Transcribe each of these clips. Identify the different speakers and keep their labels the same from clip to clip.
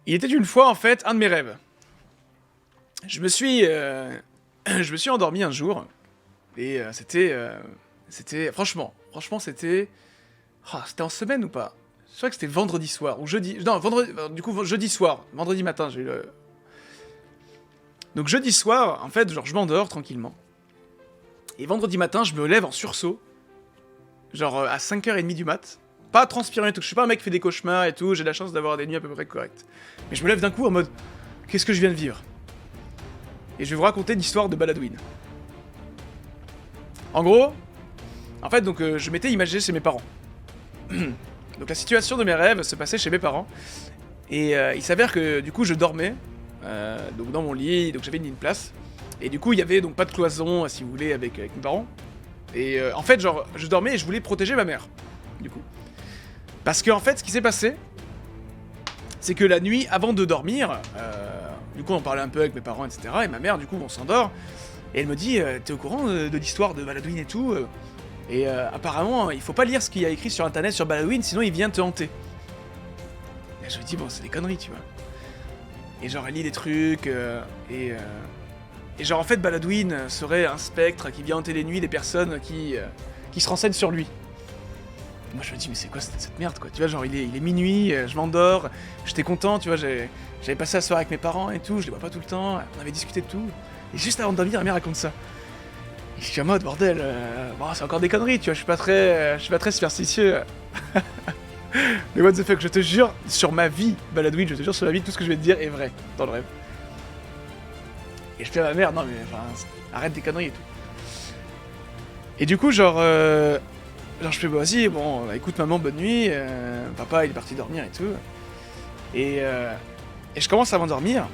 Speaker 1: Il était une fois, en fait, un de mes rêves. Je me suis, je me suis endormi un jour, et c'était... Franchement, c'était... Ah, c'était en semaine ou pas? Je crois que c'était vendredi soir, ou jeudi... Non, vendredi... Du coup, jeudi soir. Vendredi matin, j'ai eu le... Donc jeudi soir, en fait, genre, je m'endors tranquillement. Et vendredi matin, je me lève en sursaut. Genre, à 5h30 du mat. Pas transpirant et tout. Je suis pas un mec qui fait des cauchemars et tout. J'ai la chance d'avoir des nuits à peu près correctes. Mais je me lève d'un coup en mode... Qu'est-ce que je viens de vivre? Et je vais vous raconter l'histoire de Baladwin. En gros... En fait, donc, je m'étais imagé chez mes parents. Donc la situation de mes rêves se passait chez mes parents. Et il s'avère que, du coup, je dormais. Donc dans mon lit, donc j'avais une place. Et du coup, il y avait donc pas de cloison, si vous voulez, avec mes parents. Et en fait, genre, je dormais et je voulais protéger ma mère. Du coup. Parce que, en fait, ce qui s'est passé, c'est que la nuit, avant de dormir, du coup, on parlait un peu avec mes parents, etc. Et ma mère, du coup, on s'endort. Et elle me dit, t'es au courant de l'histoire de Baladwin et tout et apparemment, il faut pas lire ce qu'il y a écrit sur internet sur Baladwin, sinon il vient te hanter. Et je me dis, bon, c'est des conneries, tu vois. Et genre, elle lit des trucs, et genre, en fait, Baladwin serait un spectre qui vient hanter les nuits des personnes qui se renseignent sur lui. Moi, je me dis, mais c'est quoi cette merde, quoi? Tu vois, genre, il est minuit, je m'endors, j'étais content, tu vois, j'avais passé la soirée avec mes parents et tout, je les vois pas tout le temps, on avait discuté de tout. Et juste avant de dormir, ma mère raconte ça. Et je suis en mode, bordel, bon, c'est encore des conneries, tu vois, je suis pas très superstitieux. Mais what the fuck, je te jure, sur ma vie, Baladwin, je te jure sur ma vie, tout ce que je vais te dire est vrai, dans le rêve. Et je fais à ma mère, non mais, enfin, arrête des conneries et tout. Et du coup, genre, je fais, bah, vas-y, bon, bah, écoute maman, bonne nuit, papa il est parti dormir et tout. Et je commence à m'endormir,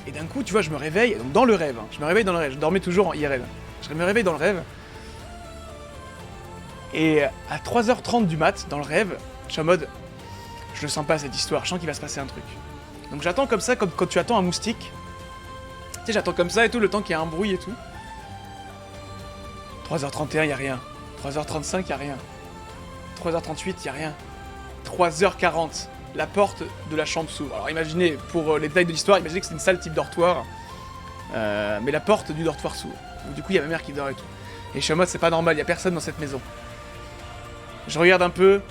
Speaker 1: et d'un coup, tu vois, je me réveille, donc dans le rêve, hein, je me réveille dans le rêve, je dormais toujours en IRL. Je me réveille dans le rêve, et à 3h30 du mat, dans le rêve, je suis en mode, je le sens pas cette histoire, je sens qu'il va se passer un truc. Donc j'attends comme ça, comme quand tu attends un moustique. Tu sais, j'attends comme ça et tout, le temps qu'il y a un bruit et tout. 3h31, y a rien. 3h35, y a rien. 3h38, y a rien. 3h40, la porte de la chambre s'ouvre. Alors imaginez, pour les détails de l'histoire, imaginez que c'est une salle type dortoir. Mais la porte du dortoir s'ouvre. Donc du coup, il y a ma mère qui dort et tout. Et je suis en mode, c'est pas normal, y a personne dans cette maison. Je regarde un peu,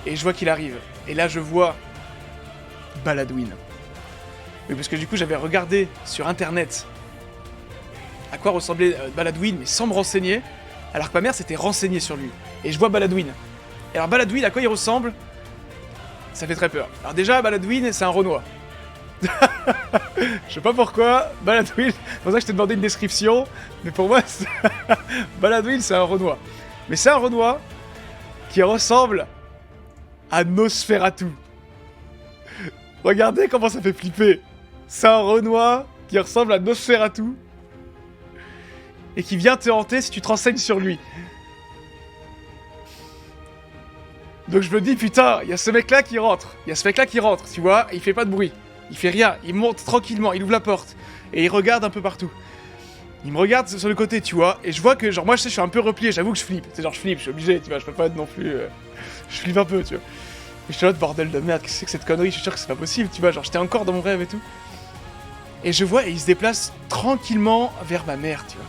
Speaker 1: et je vois qu'il arrive. Et là, je vois Baladwin. Oui, parce que du coup, j'avais regardé sur internet à quoi ressemblait Baladwin, mais sans me renseigner, alors que ma mère s'était renseignée sur lui. Et je vois Baladwin. Et alors, Baladwin, à quoi il ressemble? Ça fait très peur. Alors déjà, Baladwin, c'est un Renoir. Je sais pas pourquoi, Baladwin, c'est pour ça que je t'ai demandé une description, mais pour moi, Baladwin, c'est un Renoir. Mais c'est un Renoir qui ressemble à Nosferatu. Regardez comment ça fait flipper. C'est un Renoir qui ressemble à Nosferatu et qui vient te hanter si tu te renseignes sur lui. Donc je me dis, putain, il y a ce mec-là qui rentre. Il y a ce mec-là qui rentre, tu vois, et il fait pas de bruit. Il fait rien, il monte tranquillement, il ouvre la porte. Et il regarde un peu partout. Il me regarde sur le côté, tu vois, et je vois que, genre, moi, je sais, je suis un peu replié, j'avoue que je flippe. C'est genre, je flippe, je suis obligé, tu vois, je peux pas être non plus... Je flippe un peu, tu vois. Et je suis là, bordel de merde, qu'est-ce que c'est que cette connerie? Je suis sûr que c'est pas possible, tu vois, genre, j'étais encore dans mon rêve et tout. Et je vois, et il se déplace tranquillement vers ma mère, tu vois.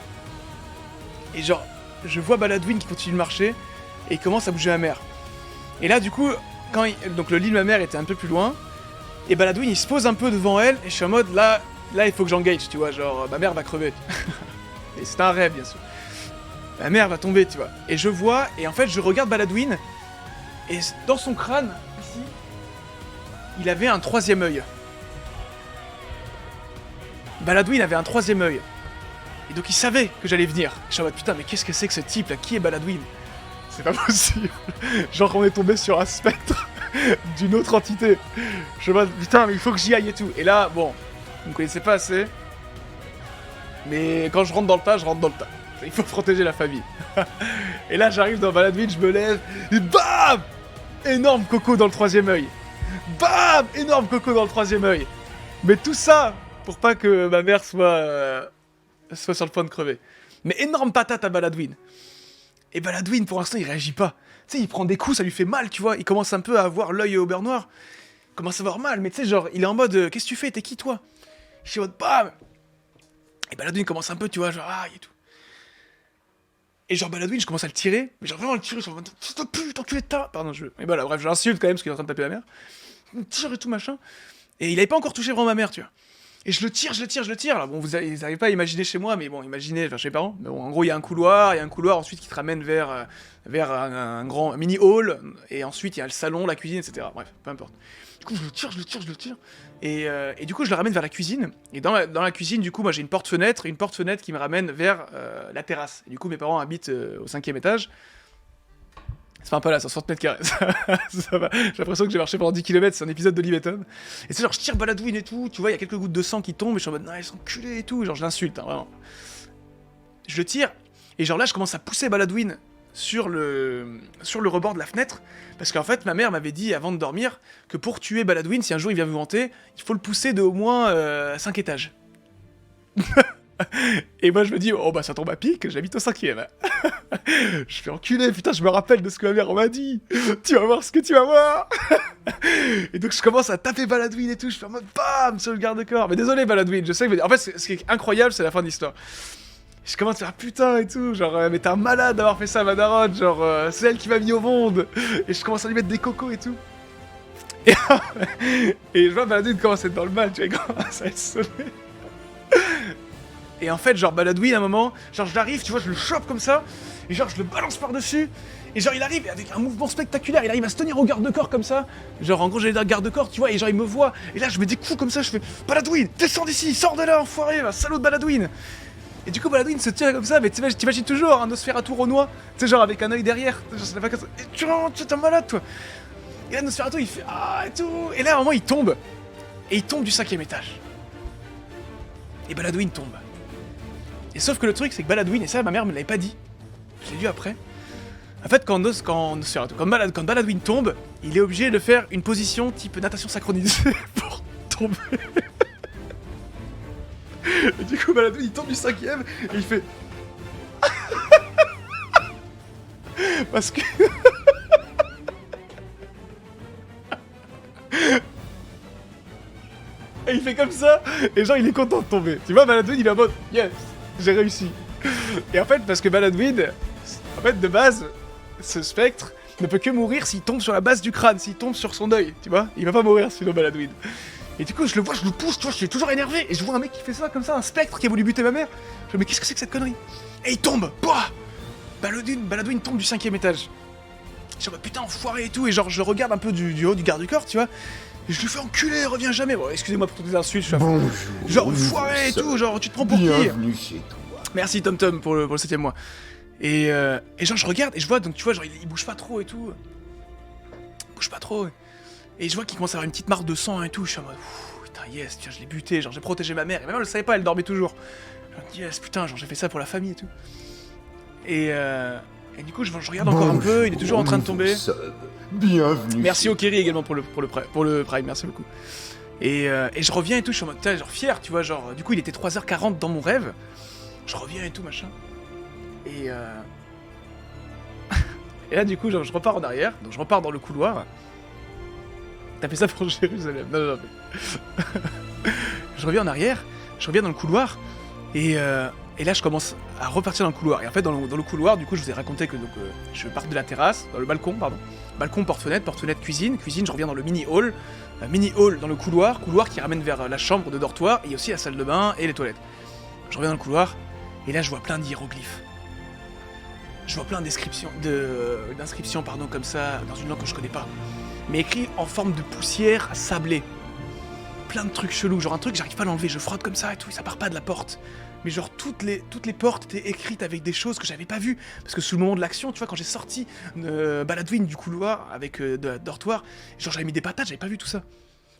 Speaker 1: Et genre, je vois Baladwin qui continue de marcher, et il commence à bouger ma mère. Et là, du coup, donc le lit de ma mère était un peu plus loin, et Baladwin, il se pose un peu devant elle, et je suis en mode, là, il faut que j'engage, tu vois, genre, ma mère va crever. Et c'est un rêve, bien sûr. Ma mère va tomber, tu vois. Et je vois, et en fait, je regarde Baladwin, et dans son crâne, ici, il avait un troisième œil. Baladwin avait un troisième œil. Et donc il savait que j'allais venir. Je suis en mode, putain, mais qu'est-ce que c'est que ce type là? Qui est Baladwin? C'est pas possible. Genre on est tombé sur un spectre d'une autre entité. Je suis en mode, putain, mais il faut que j'y aille et tout. Et là, bon, vous me connaissez pas assez. Mais quand je rentre dans le tas, je rentre dans le tas. Il faut protéger la famille. Et là, j'arrive dans Baladwin, je me lève, et BAM! Énorme coco dans le troisième œil. BAM! Énorme coco dans le troisième œil. Mais tout ça, pour pas que ma mère soit sur le point de crever. Mais énorme patate à Baladwin. Et Baladwin, pour l'instant, il réagit pas. Tu sais, il prend des coups, ça lui fait mal, tu vois. Il commence un peu à avoir l'œil au beurre noir. commence à avoir mal, mais tu sais, genre, il est en mode, qu'est-ce que tu fais, t'es qui, toi? Je suis en mode, bam! Et Baladwin commence un peu, tu vois, genre, aïe et tout. Et genre, Baladwin, je commence à le tirer, mais genre, vraiment le tirer, genre, putain, putain, enculé de ta... Pardon, je... Et voilà, bref, j'insulte quand même, parce qu'il est en train de taper ma mère. Il me tire et tout, machin. Et il avait pas encore touché vraiment ma mère, tu vois. Et je le tire. Alors bon, vous n'arrivez pas à imaginer chez moi, mais bon, imaginez, enfin chez mes parents. Mais bon, en gros, il y a un couloir ensuite qui te ramène vers un grand mini hall, et ensuite il y a le salon, la cuisine, etc. Bref, peu importe. Du coup, je le tire. Et du coup, je le ramène vers la cuisine. Et dans la cuisine, du coup, moi j'ai une porte-fenêtre qui me ramène vers la terrasse. Et du coup, mes parents habitent au 5e étage. C'est pas un palace, 60 mètres carrés. Ça va. J'ai l'impression que j'ai marché pendant 10 km, c'est un épisode de Liveton. Et c'est genre, je tire Baladwin et tout, tu vois, il y a quelques gouttes de sang qui tombent, et je suis en mode, non, ils sont enculés et tout, genre, je l'insulte, hein, vraiment. Je le tire, et genre là, je commence à pousser Baladwin sur le rebord de la fenêtre, parce qu'en fait, ma mère m'avait dit avant de dormir que pour tuer Baladwin, si un jour il vient vous hanter, il faut le pousser de au moins 5 étages. Et moi je me dis, oh bah ça tombe à pic, j'habite au 5e. Je fais enculer, putain, je me rappelle de ce que ma mère m'a dit. Tu vas voir ce que tu vas voir. Et donc je commence à taper Baladwin et tout, je fais en mode bam sur le garde-corps. Mais désolé Baladwin, je sais que... En fait, ce qui est incroyable, c'est la fin de l'histoire. Je commence à faire putain et tout, genre, mais t'es un malade d'avoir fait ça à ma daronne, genre, c'est elle qui m'a mis au monde. Et je commence à lui mettre des cocos et tout. Et je vois Baladwin commence à être dans le mal, tu vois, il commence à être sonné. Et en fait, genre, Baladwin, à un moment, genre, j'arrive, tu vois, je le chope comme ça, et genre, je le balance par-dessus, et genre, il arrive, et avec un mouvement spectaculaire, il arrive à se tenir au garde-corps comme ça, genre, en gros, j'allais dire garde-corps, tu vois, et genre, il me voit, et là, je mets des coups comme ça, je fais, Baladwin, descends d'ici, sors de là, enfoiré, salaud de Baladwin. Et du coup, Baladwin se tient comme ça, mais t'imagines toujours un Nosferatu renois, tu sais, genre, avec un œil derrière, genre, c'est pas comme ça, et tu rentres, t'es un malade, toi. Et là, Nosferatu, il fait, ah, et tout, et là, à un moment, il tombe du 5e étage. Et Baladwin tombe. Et sauf que le truc, c'est que Baladwin, et ça, ma mère me l'avait pas dit, je l'ai lu après. En fait, quand Baladwin tombe, il est obligé de faire une position type natation synchronisée pour tomber. Et du coup, Baladwin, il tombe du 5e, et il fait... Parce que... Et il fait comme ça, et genre, il est content de tomber. Tu vois, Baladwin, il est en mode, yes, j'ai réussi. Et en fait, parce que Baladwin, en fait, de base, ce spectre ne peut que mourir s'il tombe sur la base du crâne, s'il tombe sur son œil, tu vois. Il va pas mourir sinon, Baladwin. Et du coup, je le vois, je le pousse, tu vois, je suis toujours énervé. Et je vois un mec qui fait ça comme ça, un spectre qui a voulu buter ma mère. Je me dis, mais qu'est-ce que c'est que cette connerie? Et il tombe, pouah. Baladwin tombe du 5e étage. Je suis en mode, putain, enfoiré et tout. Et genre, je le regarde un peu du haut du garde-corps, tu vois. Et je lui fais enculer, reviens jamais. Bon, excusez-moi pour toutes les insultes, je suis
Speaker 2: Bonjour,
Speaker 1: genre, enfoiré et tout, genre, tu te prends pour qui?
Speaker 2: bienvenue chez toi.
Speaker 1: Merci Tom Tom pour le 7e mois. Et genre, je regarde et je vois, donc tu vois, genre, il bouge pas trop et tout. Il bouge pas trop. Et je vois qu'il commence à avoir une petite marque de sang et tout. Je suis en mode, putain, yes, tiens, je l'ai buté, genre, j'ai protégé ma mère. Et même elle le savait pas, elle dormait toujours. Je me dis, yes, putain, genre, j'ai fait ça pour la famille et tout. Et du coup, je regarde encore un peu, il est toujours en train de tomber.
Speaker 2: Bienvenue.
Speaker 1: Merci Okiri également pour le Prime, merci beaucoup. Et je reviens et tout, je suis en mode, genre fier, tu vois, genre, du coup, il était 3h40 dans mon rêve. Je reviens et tout, machin. Et et là, du coup, genre, je repars en arrière, donc je repars dans le couloir. T'as fait ça pour Jérusalem? Non. Je reviens en arrière, je reviens dans le couloir, et là, je commence à repartir dans le couloir. Et en fait, dans le couloir, du coup, je vous ai raconté que donc, je pars de la terrasse, dans le balcon, pardon. Balcon, porte-fenêtre, cuisine, je reviens dans le mini-hall. Mini-hall dans le couloir qui ramène vers la chambre de dortoir, et aussi la salle de bain et les toilettes. Je reviens dans le couloir, et là, je vois plein d'hiéroglyphes. Je vois plein d'inscriptions, pardon, comme ça, dans une langue que je connais pas. Mais écrit en forme de poussière sablée. Plein de trucs chelous, genre un truc, j'arrive pas à l'enlever, je frotte comme ça et tout, et ça part pas de la porte. Mais genre toutes les portes étaient écrites avec des choses que j'avais pas vues. Parce que sous le moment de l'action, tu vois, quand j'ai sorti Baladwin du couloir avec de la dortoir, genre j'avais mis des patates, j'avais pas vu tout ça.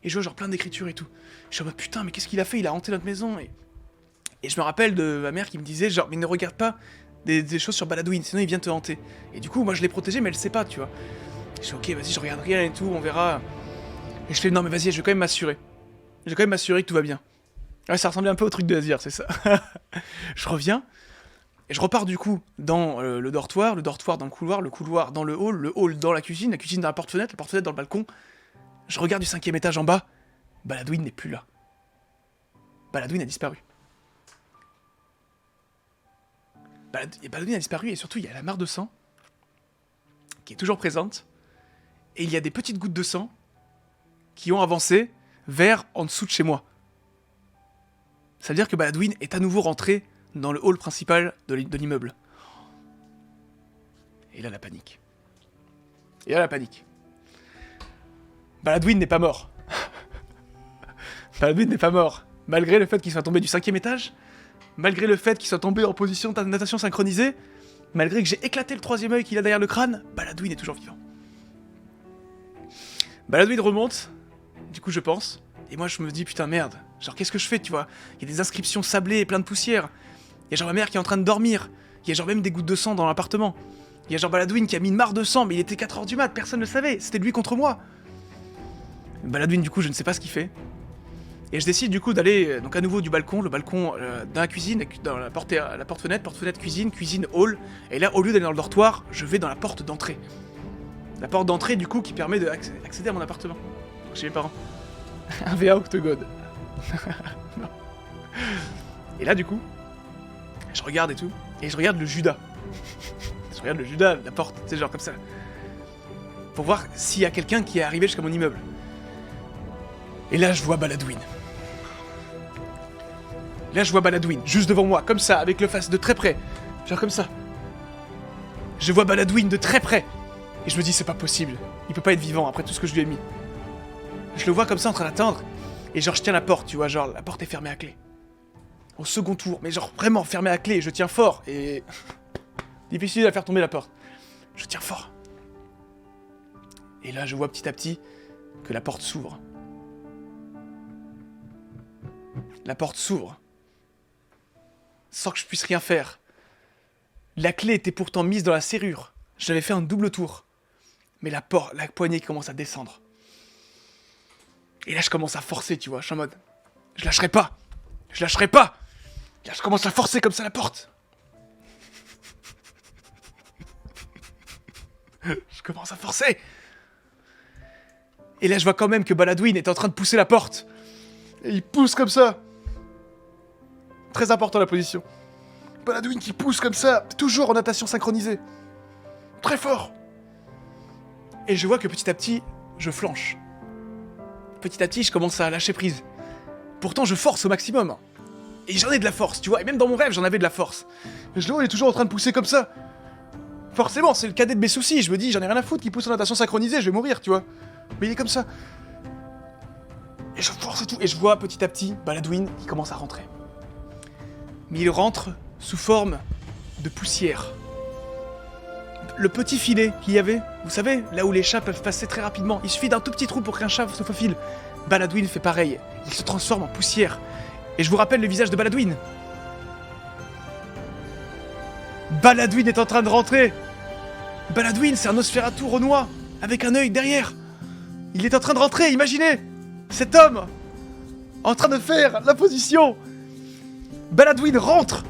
Speaker 1: Et je vois genre plein d'écritures et tout. Je suis en mode putain, mais qu'est-ce qu'il a fait? Il a hanté notre maison. Et je me rappelle de ma mère qui me disait genre, mais ne regarde pas des choses sur Baladwin, sinon il vient te hanter. Et du coup, moi je l'ai protégé, mais elle sait pas, tu vois. Je fais ok, vas-y, je regarde rien et tout, on verra. Et je fais non, mais vas-y, je vais quand même m'assurer. Je vais quand même m'assurer que tout va bien. Ouais, ça ressemblait un peu au truc de Azir, c'est ça. Je reviens, et je repars du coup dans le dortoir dans le couloir dans le hall dans la cuisine dans la porte-fenêtre dans le balcon. Je regarde du 5e étage en bas. Baladwin n'est plus là. Baladwin a disparu. Baladwin a disparu et surtout il y a la mare de sang qui est toujours présente. Et il y a des petites gouttes de sang qui ont avancé vers en dessous de chez moi. Ça veut dire que Baladwin est à nouveau rentré dans le hall principal de l'immeuble. Et là, la panique. Baladwin n'est pas mort. Baladwin n'est pas mort. Malgré le fait qu'il soit tombé du 5e étage, malgré le fait qu'il soit tombé en position de natation synchronisée, malgré que j'ai éclaté le 3e œil qu'il a derrière le crâne, Baladwin est toujours vivant. Baladwin remonte, du coup je pense, et moi je me dis putain merde, genre qu'est-ce que je fais, tu vois? Il y a des inscriptions sablées et plein de poussière. Il y a genre ma mère qui est en train de dormir. Il y a genre même des gouttes de sang dans l'appartement. Il y a genre Baladwin qui a mis une mare de sang, mais il était 4h du mat, personne ne le savait, c'était lui contre moi. Baladwin du coup je ne sais pas ce qu'il fait. Et je décide du coup d'aller donc à nouveau du balcon, le balcon dans la cuisine, dans la porte-fenêtre, cuisine, hall. Et là au lieu d'aller dans le dortoir, je vais dans la porte d'entrée. La porte d'entrée du coup qui permet d'accéder à mon appartement, chez mes parents. Un VA Octogone. Non. Et là du coup, je regarde et tout, et je regarde le Judas. Je regarde le Judas, la porte, c'est genre comme ça. Pour voir s'il y a quelqu'un qui est arrivé jusqu'à mon immeuble. Et là je vois Baladwin. Là je vois Baladwin, juste devant moi, comme ça, avec le face de très près. Genre comme ça. Je vois Baladwin de très près. Et je me dis c'est pas possible, il peut pas être vivant après tout ce que je lui ai mis. Je le vois comme ça en train d'attendre. Et genre je tiens la porte, tu vois, genre la porte est fermée à clé. Au second tour, mais genre vraiment fermée à clé, je tiens fort et... difficile à faire tomber la porte. Je tiens fort. Et là je vois petit à petit que la porte s'ouvre. La porte s'ouvre. Sans que je puisse rien faire. La clé était pourtant mise dans la serrure. J'avais fait un double tour. Mais la poignée commence à descendre. Et là je commence à forcer, tu vois, je suis en mode... Je lâcherai pas. Là je commence à forcer comme ça la porte. Je commence à forcer. Et là je vois quand même que Baladwin est en train de pousser la porte. Et il pousse comme ça. Très important la position. Baladwin qui pousse comme ça, toujours en natation synchronisée. Très fort. Et je vois que petit à petit, je flanche. Petit à petit, je commence à lâcher prise. Pourtant, je force au maximum. Et j'en ai de la force, tu vois. Et même dans mon rêve, j'en avais de la force. Et je le vois, il est toujours en train de pousser comme ça. Forcément, c'est le cadet de mes soucis. Je me dis, j'en ai rien à foutre qu'il pousse en natation synchronisée, je vais mourir, tu vois. Mais il est comme ça. Et je force et tout. Et je vois petit à petit Baladwin qui commence à rentrer. Mais il rentre sous forme de poussière. Le petit filet qu'il y avait, vous savez, là où les chats peuvent passer très rapidement, il suffit d'un tout petit trou pour qu'un chat se faufile. Baladwin fait pareil, il se transforme en poussière. Et je vous rappelle le visage de Baladwin. Baladwin est en train de rentrer. Baladwin, c'est un Nosferatu renois, avec un œil derrière. Il est en train de rentrer, imaginez. Cet homme, en train de faire la position. Baladwin rentre.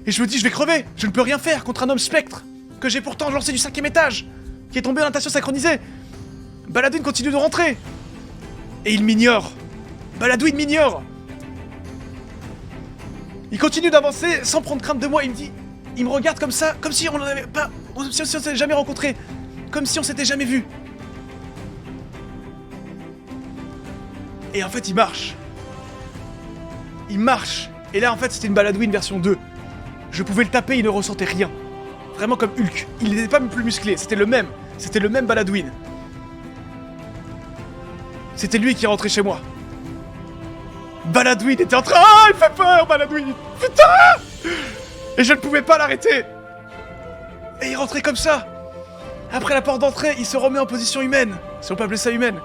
Speaker 1: Et je me dis, je vais crever, je ne peux rien faire contre un homme spectre, que j'ai pourtant lancé du 5e étage, qui est tombé en natation synchronisée. Baladwin continue de rentrer. Et il m'ignore. Baladwin m'ignore. Il continue d'avancer sans prendre crainte de moi, il me regarde comme ça, comme si on n'en avait pas... Comme si on s'était jamais rencontré. Comme si on s'était jamais vu. Et en fait, il marche. Il marche. Et là, en fait, c'était une Baladwin version 2. Je pouvais le taper, il ne ressentait rien. Vraiment comme Hulk. Il n'était pas plus musclé, c'était le même. C'était le même Baladwin. C'était lui qui est rentré chez moi. Baladwin était en train... Ah, il fait peur, Baladwin. Putain. Et je ne pouvais pas l'arrêter. Et il rentrait comme ça. Après la porte d'entrée, il se remet en position humaine. Si on peut appeler ça humaine.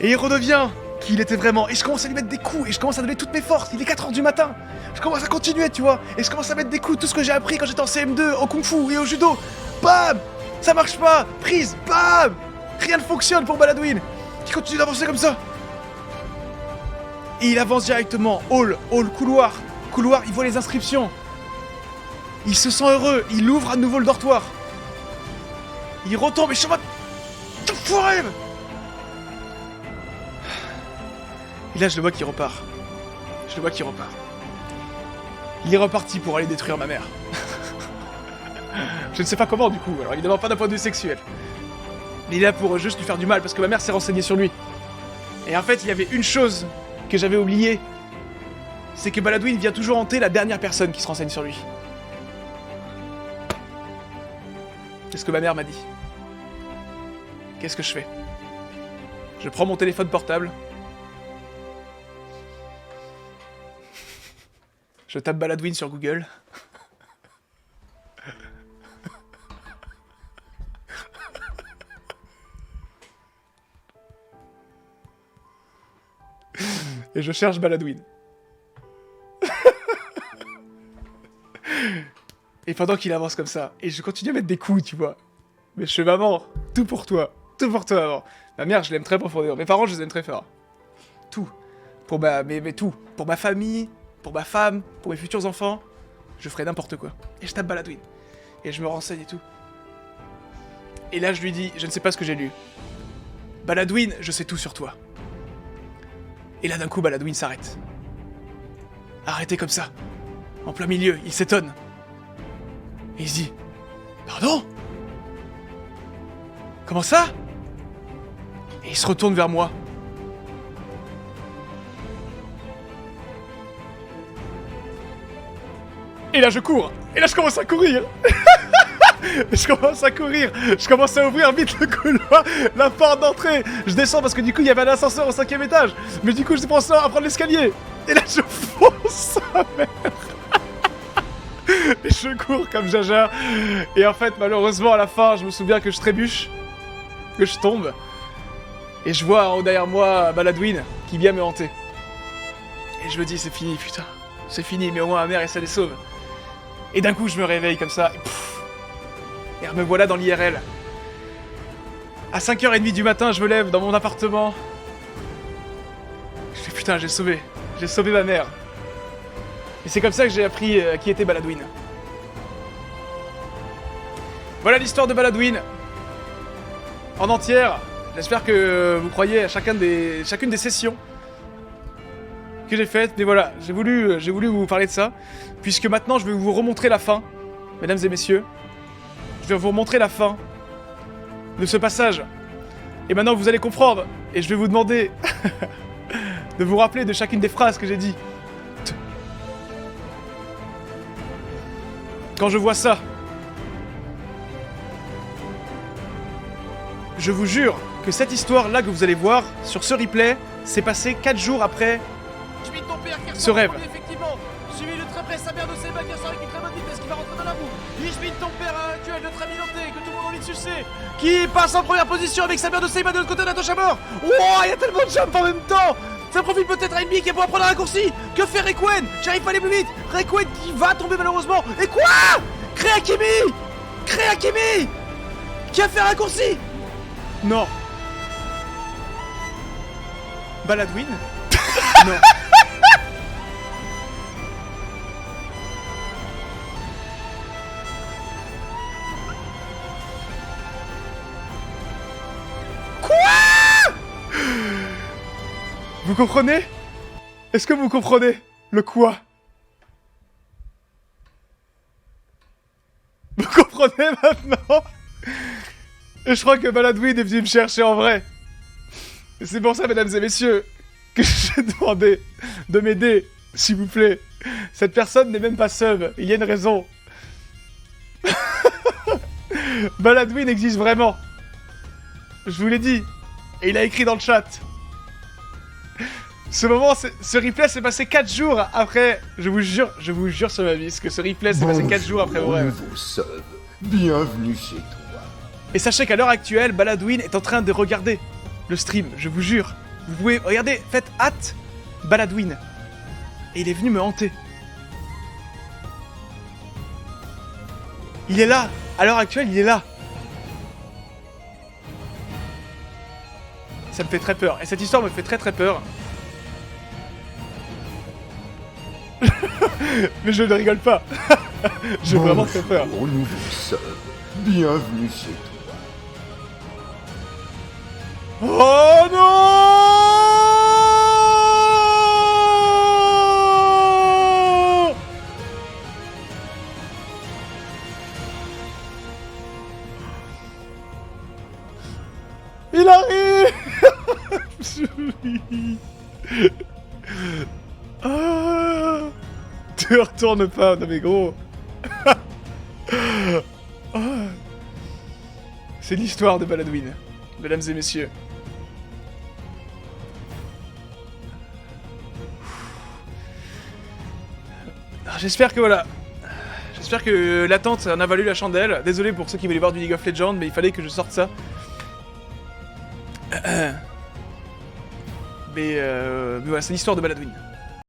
Speaker 1: Et il redevient qui il était vraiment. Et je commence à lui mettre des coups. Et je commence à donner toutes mes forces. Il est 4h du matin. Je commence à continuer, tu vois. Et je commence à mettre des coups. Tout ce que j'ai appris quand j'étais en CM2, en kung-fu et au judo. Bam. Ça marche pas. Prise. Bam. Rien ne fonctionne pour Baladwin. Qui continue d'avancer comme ça. Et il avance directement. Hall, couloir. Couloir, il voit les inscriptions. Il se sent heureux. Il ouvre à nouveau le dortoir. Il retombe et je suis en mode... Et là, je le vois qui repart. Je le vois qui repart. Il est reparti pour aller détruire ma mère. Je ne sais pas comment, du coup. Alors, évidemment, pas d'un point de vue sexuel. Mais il est là pour juste lui faire du mal, parce que ma mère s'est renseignée sur lui. Et en fait, il y avait une chose que j'avais oubliée. C'est que Baladwin vient toujours hanter la dernière personne qui se renseigne sur lui. C'est ce que ma mère m'a dit. Qu'est-ce que je fais? Je prends mon téléphone portable. Je tape Baladwin sur Google. Et je cherche Baladwin. Et pendant qu'il avance comme ça, et je continue à mettre des coups, tu vois. Mais je fais maman, tout pour toi, maman. Ma mère, je l'aime très profondément. Mes parents, je les aime très fort. Tout. Pour mais tout. Pour ma famille, pour ma femme, pour mes futurs enfants, je ferai n'importe quoi. Et je tape Baladwin. Et je me renseigne et tout. Et là, je lui dis, je ne sais pas ce que j'ai lu. Baladwin, je sais tout sur toi. Et là, d'un coup, Baladwin s'arrête. Arrêté comme ça. En plein milieu, il s'étonne. Et il se dit, pardon? Comment ça? Et il se retourne vers moi. Et là je cours. Et là je commence à courir. Je commence à ouvrir vite le couloir, la porte d'entrée. Je descends parce que du coup il y avait un ascenseur au 5e étage. Mais du coup je pense à prendre l'escalier. Et là je fonce sa mère. Et je cours comme Jaja. Et en fait malheureusement à la fin je me souviens que je trébuche. Que je tombe. Et je vois en haut derrière moi Baladwin qui vient me hanter. Et je me dis c'est fini putain. C'est fini mais au moins ma mère et ça les sauve. Et d'un coup je me réveille comme ça. Et me voilà dans l'IRL. À 5h30 du matin je me lève dans mon appartement. Je fais putain j'ai sauvé ma mère. Et c'est comme ça que j'ai appris qui était Baladwin. Voilà l'histoire de Baladwin. En entière. J'espère que vous croyez à chacune des sessions que j'ai faites. Mais voilà, j'ai voulu vous parler de ça. Puisque maintenant je vais vous remontrer la fin, mesdames et messieurs. Je vais vous montrer la fin de ce passage. Et maintenant vous allez comprendre. Et je vais vous demander de vous rappeler de chacune des phrases que j'ai dit. Quand je vois ça, je vous jure que cette histoire-là que vous allez voir sur ce replay s'est passée 4 jours après ce rêve.
Speaker 3: Effectivement, suivi de très près sa mère de Seba qui sort avec une très bonne vitesse qui va rentrer dans la boue. Yasmine, ton père actuel de très milanté, que tout le monde a envie de sucer, qui passe en première position avec sa mère de Seba de l'autre côté de la touche à mort. Wow, il y a tellement de jumps en même temps. Ça profite peut-être à Enemy qui est pour prendre un raccourci. Que fait Requen? J'arrive pas à aller plus vite. Requen qui va tomber malheureusement. Et quoi? Créakimi qui a fait un raccourci.
Speaker 1: Non. Baladwin? Non. Quoi? Vous comprenez? Est-ce que vous comprenez le quoi? Vous comprenez maintenant? Et je crois que Baladwin est venu me chercher en vrai. Et c'est pour ça, mesdames et messieurs, que j'ai demandé de m'aider, s'il vous plaît. Cette personne n'est même pas sub, il y a une raison. Baladwin existe vraiment. Je vous l'ai dit. Et il a écrit dans le chat. Ce replay s'est passé 4 jours après. Je vous jure sur ma vie, que ce replay s'est passé 4 jours après vos rêves.
Speaker 2: Nouveau sub. Bienvenue chez toi.
Speaker 1: Et sachez qu'à l'heure actuelle, Baladwin est en train de regarder le stream, je vous jure. Vous pouvez regarder, faites hâte Baladwin. Et il est venu me hanter. Il est là. À l'heure actuelle, il est là. Ça me fait très peur. Et cette histoire me fait très peur. Mais je ne rigole pas. J'ai vraiment très peur.
Speaker 2: Bonjour, nouveau sub. Bienvenue chez toi.
Speaker 1: Oh non! Il arrive. Ah, te retourne pas, non mais gros. Ah. C'est l'histoire de Baladwin, mesdames et messieurs. Alors, j'espère que voilà. J'espère que l'attente en a valu la chandelle. Désolé pour ceux qui voulaient voir du League of Legends, mais il fallait que je sorte ça. Mais voilà, c'est l'histoire de Baladwin.